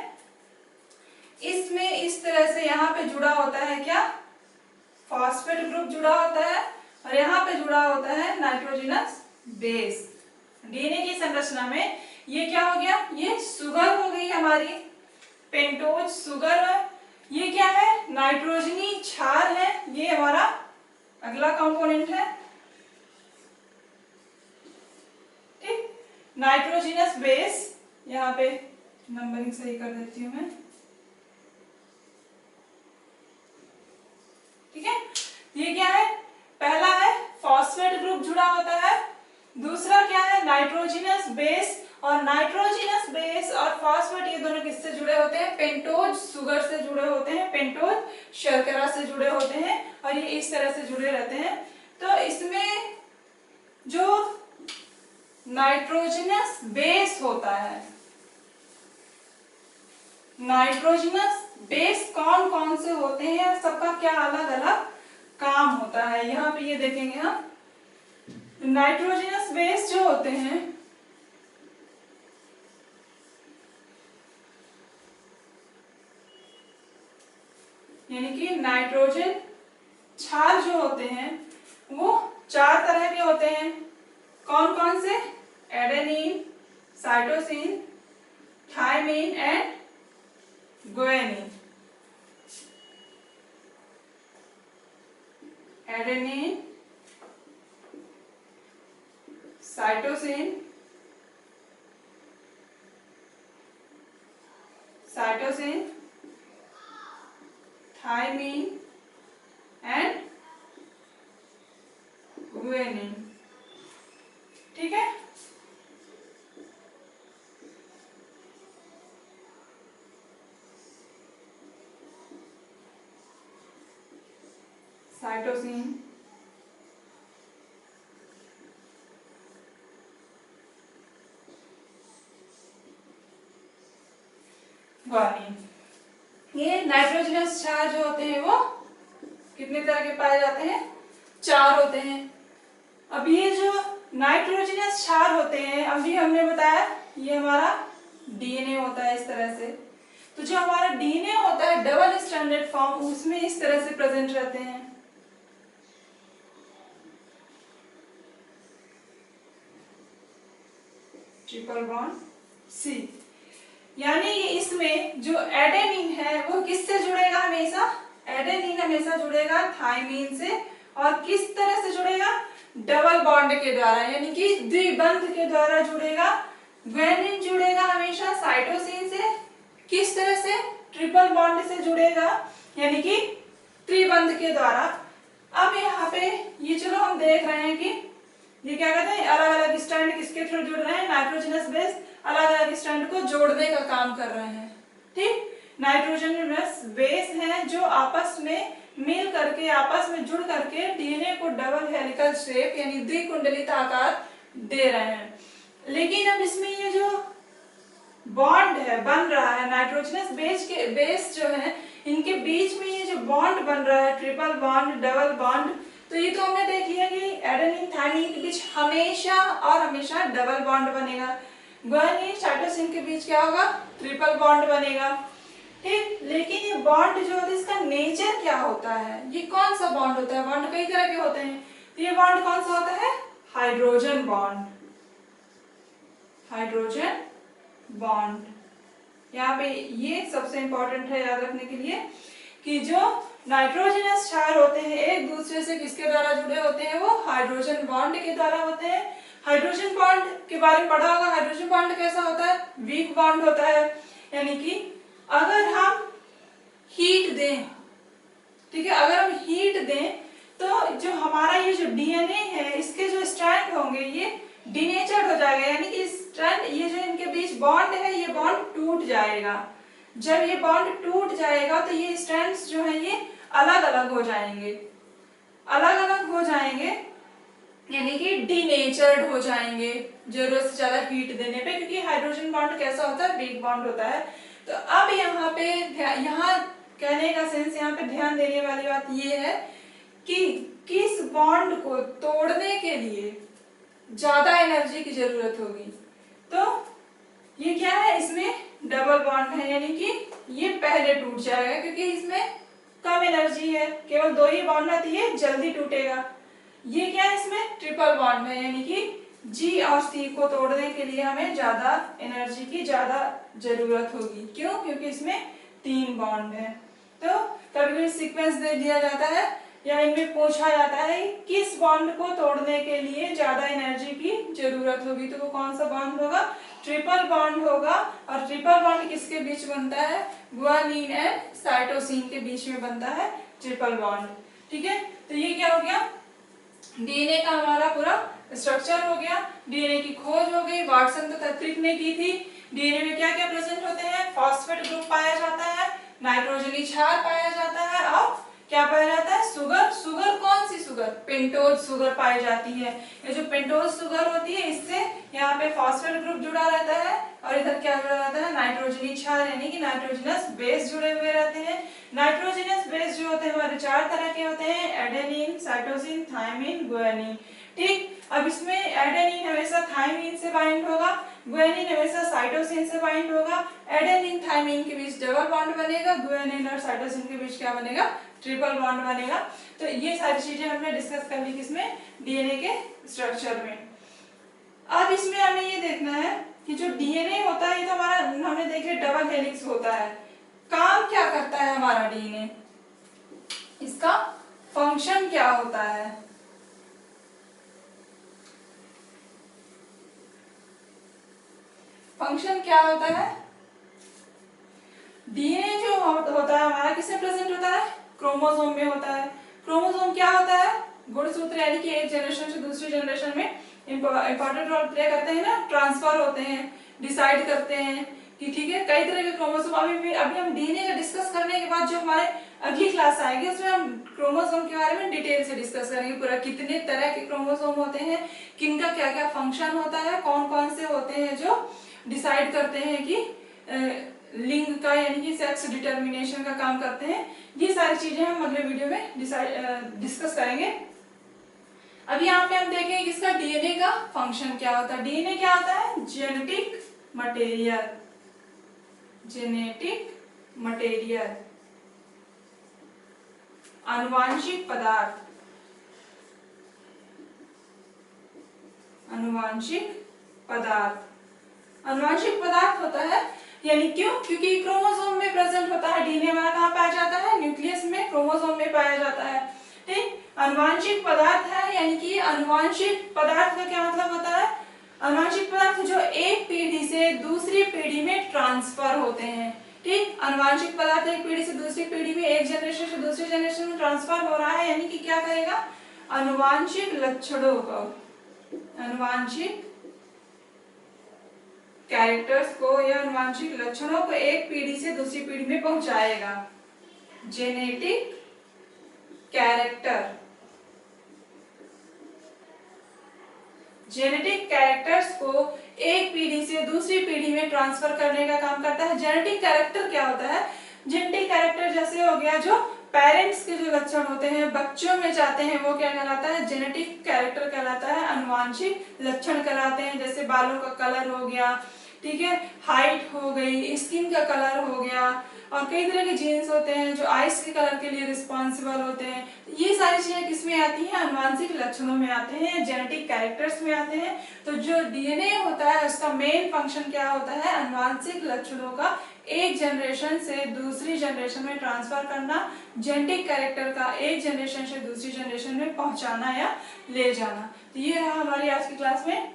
इसमें इस तरह से यहाँ पे जुड़ा होता है क्या, फॉस्फेट ग्रुप जुड़ा होता है, और यहाँ पे जुड़ा होता है नाइट्रोजनस बेस। डीएनए की संरचना में ये क्या हो गया, ये सुगर हो गई हमारी, पेंटोज सुगर है। ये क्या है, नाइट्रोजनी क्षार है, ये हमारा अगला कंपोनेंट है। ठीक, नाइट्रोजनस बेस, यहाँ पे नंबरिंग सही कर देती हूँ मैं। ठीक है, ये क्या है, पहला है फॉस्फेट ग्रुप जुड़ा होता है, दूसरा क्या है नाइट्रोजनस बेस, और नाइट्रोजनस बेस और फॉस्फेट ये दोनों किससे जुड़े होते हैं, पेंटोज सुगर से जुड़े होते हैं, पेंटोज शर्करा से जुड़े होते हैं, और ये इस तरह से जुड़े रहते हैं। तो इसमें जो नाइट्रोजनस बेस होता है, नाइट्रोजनस बेस कौन कौन से होते हैं, सबका क्या अलग अलग काम होता है, यहाँ पे ये देखेंगे हम। नाइट्रोजनस बेस जो होते हैं, यानी कि नाइट्रोजन क्षार जो होते हैं वो 4 तरह के होते हैं। कौन कौन से, adenine, cytosine, thymine and guanine. Adenine, cytosine, thymine and guanine. ठीक है, साइटोसिन, गुआनिन। ये नाइट्रोजनस क्षार जो होते हैं वो कितने तरह के पाए जाते हैं, 4 होते हैं। अब ये जो नाइट्रोजनस क्षार होते हैं, अभी हमने बताया ये हमारा डीएनए होता है इस तरह से। तो जो हमारा डीएनए होता है डबल स्ट्रैंडेड फॉर्म, उसमें इस तरह से प्रेजेंट रहते हैं। ट्रिपल बॉन्ड सी, यानी ये इसमें जो एडेनिन है वो किससे जुड़ेगा, हमेशा एडेनिन हमेशा जुड़ेगा थायमिन से, और किस तरह से जुड़ेगा, डबल बॉन्ड के द्वारा, यानी कि द्विबंध के द्वारा जुड़ेगा। गुआनिन जुड़ेगा हमेशा साइटोसिन से, किस तरह से, ट्रिपल बॉन्ड से जुड़ेगा, यानी कि त्रिबंध के द्वारा। अब यहाँ पे ये चलो हम देख रहे हैं कि ये क्या कहते हैं, अलग अलग स्ट्रैंड किसके थ्रू जुड़ रहे हैं, नाइट्रोजनस बेस अलग अलग स्ट्रैंड को जोड़ने का काम कर रहे हैं। ठीक, नाइट्रोजनस बेस हैं जो आपस में मिल करके, आपस में जुड़ करके डीएनए को डबल हेलिकल शेप यानी द्विकुंडलित आकार दे रहे हैं। लेकिन अब इसमें ये जो बॉन्ड है बन रहा है, नाइट्रोजनस बेस जो है इनके बीच में ये जो बॉन्ड बन रहा है, ट्रिपल बॉन्ड, डबल बॉन्ड, तो ये तो हमने देख लिया कि एडेनिन थायमिन के बीच हमेशा और हमेशा डबल बॉन्ड बनेगा। गुआनिन साइटोसिन के बीच क्या होगा, ट्रिपल बॉन्ड बनेगा। ठीक, लेकिन ये बॉन्ड जो होता है इसका नेचर क्या होता है, ये कौन सा बॉन्ड होता है, बॉन्ड कई तरह के होते हैं, तो ये बॉन्ड कौन सा होता है, हाइड्रोजन बॉन्ड। हाइड्रोजन बॉन्ड यहाँ पे ये सबसे इंपॉर्टेंट है याद रखने के लिए कि जो नाइट्रोजनस क्षार होते हैं एक दूसरे से किसके द्वारा जुड़े होते हैं, वो हाइड्रोजन बॉन्ड के द्वारा होते हैं। हाइड्रोजन बॉन्ड के बारे में पढ़ा होगा, हाइड्रोजन बॉन्ड कैसा होता है, वीक बॉन्ड होता है, यानी कि अगर हम हीट दें, ठीक है, अगर हम हीट दें तो जो हमारा ये जो डीएनए है इसके जो स्ट्रैंड होंगे ये डिनेचर्ड हो जाएगा, यानी कि स्ट्रैंड ये जो इनके बीच बॉन्ड है ये बॉन्ड टूट जाएगा। जब ये बॉन्ड टूट जाएगा तो ये स्ट्रैंड्स जो है ये अलग अलग हो जाएंगे, अलग अलग हो जाएंगे, यानी कि डिनेचर्ड हो जाएंगे जरूरत से ज्यादा हीट देने पे, क्योंकि हाइड्रोजन बॉन्ड कैसा होता है, वीक बॉन्ड होता है। तो अब यहाँ पे यहाँ कहने का सेंस, यहाँ पे ध्यान देने वाली बात ये है कि किस बॉन्ड को तोड़ने के लिए ज्यादा एनर्जी की जरूरत होगी। तो ये क्या है, इसमें डबल बॉन्ड है, यानी कि ये पहले टूट जाएगा क्योंकि इसमें कम एनर्जी है, केवल 2 ही बॉन्ड रहती है, जल्दी टूटेगा। ये क्या है, इसमें ट्रिपल बॉन्ड है, यानी कि G और C को तोड़ने के लिए हमें ज्यादा एनर्जी की ज्यादा जरूरत होगी। क्यों? क्योंकि इसमें 3 बॉन्ड है। तो कभी सीक्वेंस दे दिया जाता है या इनमें पूछा जाता है किस बॉन्ड को तोड़ने के लिए ज्यादा एनर्जी की जरूरत होगी, तो वो कौन सा बॉन्ड होगा, ट्रिपल बॉन्ड होगा। और ट्रिपल बॉन्ड किसके बीच बनता है, गुआनिन एंड साइटोसिन के बीच में बनता है ट्रिपल बॉन्ड। ठीक है, तो ये क्या हो गया, डीएनए का हमारा पूरा स्ट्रक्चर हो गया। डीएनए की खोज हो गई, वाटसन तथा क्रिक ने की थी। डीएनए में क्या क्या प्रेजेंट होते हैं, फॉस्फेट ग्रुप पाया जाता है, नाइट्रोजनी क्षार पाया जाता है, और क्या पाया जाता है, सुगर। सुगर कौन सी सुगर, पेंटोज सुगर पाई जाती है। ये जो पेंटोज सुगर होती है, इससे यहाँ पे फॉस्फेट ग्रुप जुड़ा रहता है और इधर क्या जुड़ा रहता है, नाइट्रोजनी क्षार यानी कि नाइट्रोजनस बेस जुड़े हुए रहते हैं। नाइट्रोजनस बेस जो होते हैं हमारे 4 तरह के होते हैं, एडेनिन, साइटोसिन, थायमिन, गुआनिन। ठीक, अब इसमें एडेनिन हमेशा थायमिन से बाइंड होगा, गुआनिन हमेशा साइटोसिन से बाइंड होगा। एडेनिन थायमिन के बीच डबल बॉन्ड बनेगा, गुआनिन और साइटोसिन के बीच क्या बनेगा, ट्रिपल बॉन्ड बनेगा। तो ये सारी चीजें हमने डिस्कस कर ली किसमें, डीएनए के स्ट्रक्चर में। अब इसमें हमें ये देखना है कि जो डीएनए होता है, ये तो हमारा हमने देखे डबल हेलिक्स होता है। काम क्या करता है हमारा डीएनए, इसका फंक्शन क्या होता है, फंक्शन क्या होता है। डीएनए जो होता है हमारा किसमें प्रेजेंट होता है, क्रोमोसोम में होता है। क्रोमोसोम क्या होता है, गुणसूत्र, यानी कि एक जनरेशन से दूसरी जनरेशन में इंपॉर्टेंट रोल प्ले करते हैं ना, ट्रांसफर होते हैं, डिसाइड करते हैं कि ठीक है कई तरह के क्रोमोसोम। अभी हम डीएनए का डिस्कस करने के बाद जो हमारे अगली क्लास आएगी उसमें हम क्रोमोसोम के बारे में डिटेल से डिस्कस करेंगे, पूरा कितने तरह के क्रोमोसोम होते हैं, किनका क्या क्या फंक्शन होता है, कौन कौन से होते हैं जो डिसाइड करते हैं कि लिंग का यानी कि सेक्स डिटर्मिनेशन का काम करते हैं। ये सारी चीजें हम अगले वीडियो में डिस्कस करेंगे। अभी यहाँ पे हम देखेंगे कि इसका डीएनए का फंक्शन क्या होता है। डीएनए क्या होता है, जेनेटिक मटेरियल, जेनेटिक मटेरियल, आनुवांशिक पदार्थ, आनुवांशिक पदार्थ, आनुवांशिक पदार्थ होता है। यानी क्यों, क्योंकि क्रोमोसोम में प्रेजेंट होता है। डीएनए हमारा कहाँ पाया जाता है, न्यूक्लियस में, क्रोमोसोम में पाया जाता है। ठीक, आनुवांशिक पदार्थ है, यानी कि आनुवांशिक पदार्थ का क्या मतलब होता है, आनुवांशिक पदार्थ जो एक पीढ़ी से दूसरी पीढ़ी में ट्रांसफर होते हैं। ठीक, आनुवांशिक पदार्थ एक पीढ़ी से दूसरी पीढ़ी में, एक जनरेशन से दूसरी जनरेशन में ट्रांसफर हो रहा है, यानी कि क्या करेगा, आनुवांशिक लक्षणों को, आनुवांशिक कैरेक्टर्स को या आनुवांशिक लक्षणों को एक पीढ़ी से दूसरी पीढ़ी में पहुंचाएगा। जेनेटिक कैरेक्टर, जेनेटिक कैरेक्टर्स को एक पीढ़ी से दूसरी पीढ़ी में ट्रांसफर करने का काम करता है। जेनेटिक कैरेक्टर क्या होता है, जेनेटिक कैरेक्टर जैसे हो गया जो पेरेंट्स के जो लक्षण होते हैं बच्चों में जाते हैं, वो क्या कहलाता है, जेनेटिक कैरेक्टर कहलाता है, आनुवांशिक लक्षण कहलाते हैं। जैसे बालों का कलर हो गया, ठीक है, हाइट हो गई, स्किन का कलर हो गया, और कई तरह के जीन्स होते हैं जो आइस के कलर के लिए रिस्पॉन्सिबल होते हैं। ये सारी चीजें किसमें आती हैं, आनुवांशिक लक्षणों में आते हैं, जेनेटिक कैरेक्टर्स में आते हैं। तो जो डीएनए होता है उसका मेन फंक्शन क्या होता है, आनुवांशिक लक्षणों का एक जनरेशन से दूसरी जनरेशन में ट्रांसफर करना, जेनेटिक कैरेक्टर का एक जनरेशन से दूसरी जनरेशन में पहुंचाना या ले जाना। तो ये रहा हमारी आज की क्लास में,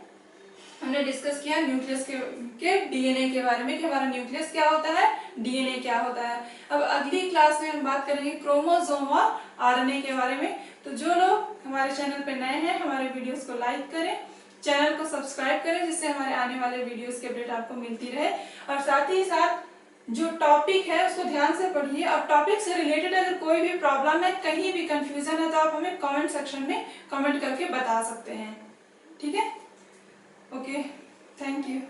हमने डिस्कस किया न्यूक्लियस के डीएनए के बारे में कि हमारा न्यूक्लियस क्या होता है, डीएनए क्या होता है। अब अगली क्लास में हम बात करेंगे क्रोमोसोम और आरएनए के बारे में। तो जो लोग हमारे चैनल पे नए हैं हमारे वीडियोस को लाइक करें, चैनल को सब्सक्राइब करें, जिससे हमारे आने वाले वीडियोस की अपडेट आपको मिलती रहे। और साथ ही साथ जो टॉपिक है उसको ध्यान से पढ़िए, और टॉपिक से रिलेटेड अगर कोई भी प्रॉब्लम है, कहीं भी कंफ्यूजन है, तो आप हमें कमेंट सेक्शन में कमेंट करके बता सकते हैं। ठीक है, ओके, थैंक यू।